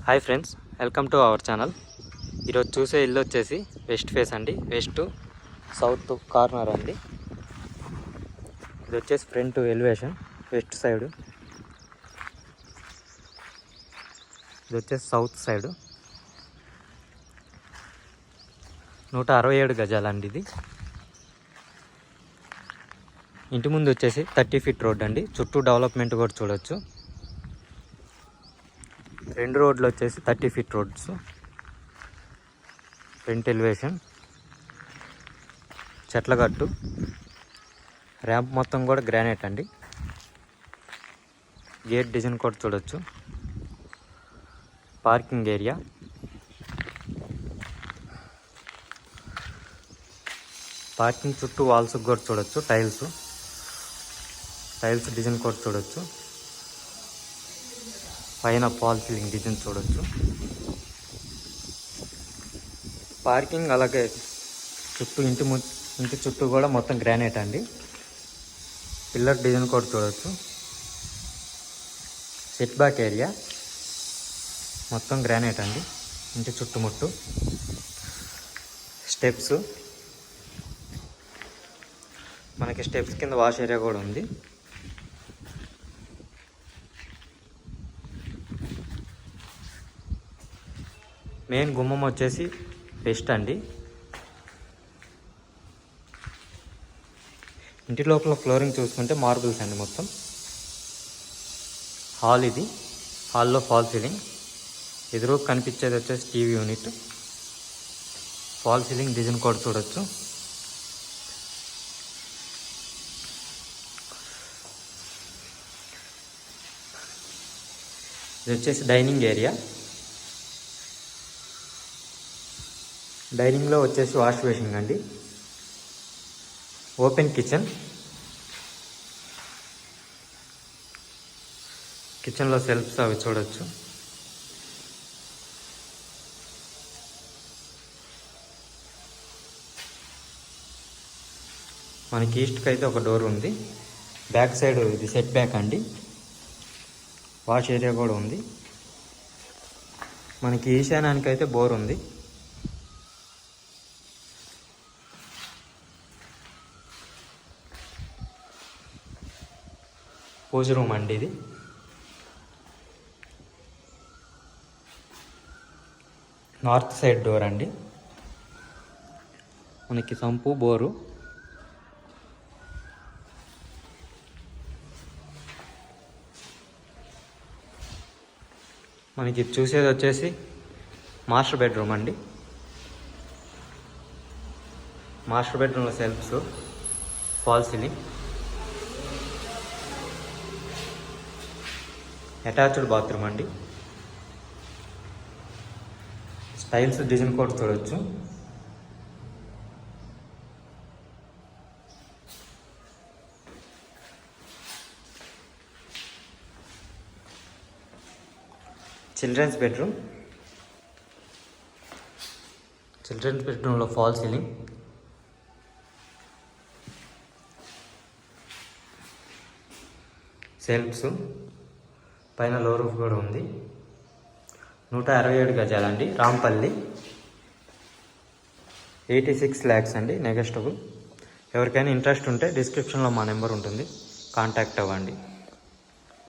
Hi friends, welcome to our channel. ఈరోజు చూసే ఇల్లు వచ్చేసి వెస్ట్ ఫేస్ అండి. వెస్ట్ సౌత్ కార్నర్ అండి. ఇది వచ్చేసి ఫ్రంట్ ఎలివేషన్ వెస్ట్ సైడ్, ఇది వచ్చేసి సౌత్ సైడ్. 167 గజాలండి. ఇది ఇంటి ముందు వచ్చేసి 30 ఫీట్ రోడ్ అండి. చుట్టూ డెవలప్మెంట్ కూడా చూడొచ్చు. 2 రోడ్లు వచ్చేసి 30 ఫీట్ రోడ్స్. ఫ్రంట్ ఎలివేషన్, చెట్లగట్టు, ర్యాంప్ మొత్తం కూడా గ్రానైట్ అండి. గేట్ డిజైన్ కూడా చూడొచ్చు. పార్కింగ్ ఏరియా, పార్కింగ్ చుట్టూ వాల్స్ కూడా చూడొచ్చు. టైల్స్ డిజైన్ కూడా చూడొచ్చు. పైన ఫాల్ సీలింగ్ డిజైన్ చూడొచ్చు. పార్కింగ్ అలాగే చుట్టూ ఇంటి చుట్టూ కూడా మొత్తం గ్రానైట్ అండి. పిల్లర్ డిజైన్ కూడా చూడొచ్చు. సెట్ బ్యాక్ ఏరియా మొత్తం గ్రానైట్ అండి. ఇంటి చుట్టుముట్టు స్టెప్స్, మనకి స్టెప్స్ కింద వాష్ ఏరియా కూడా ఉంది. మెయిన్ గుమ్మం వచ్చేసి వెస్ట్ అండి. ఇంటి లోపల ఫ్లోరింగ్ చూసుకుంటే మార్బుల్స్ అండి మొత్తం. హాల్ ఇది. హాల్లో ఫాల్ సీలింగ్, ఎదురు కనిపించేది వచ్చేసి TV unit. Fall ceiling design కూడా చూడొచ్చు. ఇది వచ్చేసి డైనింగ్ ఏరియా. డైనింగ్లో వచ్చేసి వాష్ బేసిన్ అండి. ఓపెన్ కిచెన్, కిచెన్లో సెల్ఫ్స్ అవి చూడొచ్చు. మనకి ఈస్ట్కి అయితే ఒక డోర్ ఉంది. బ్యాక్ సైడ్ ఇది సెట్ బ్యాక్ అండి. వాష్ ఏరియా కూడా ఉంది. మనకి ఈశాన్యానికి అయితే బోర్ ఉంది. పూజ రూమ్ అండి ఇది. నార్త్ సైడ్ డోర్ అండి. మనకి సంపు, బోరు. మనకి చూసేది వచ్చేసి మాస్టర్ బెడ్రూమ్ అండి. మాస్టర్ బెడ్రూమ్లో shelves, fall ceiling, attached bathroom అండి. స్టైల్స్ డిజైన్ కూడా చూడొచ్చు. చిల్డ్రన్స్ బెడ్రూమ్లో ఫాల్ సీలింగ్, సెల్ఫ్స్, పైన లో రూఫ్ కూడా ఉంది. 167 గజాలండి. రాంపల్లి, 86 lakhs అండి. నెగోషియబుల్. ఎవరికైనా ఇంట్రెస్ట్ ఉంటే డిస్క్రిప్షన్లో మా నెంబర్ ఉంటుంది, కాంటాక్ట్ అవ్వండి.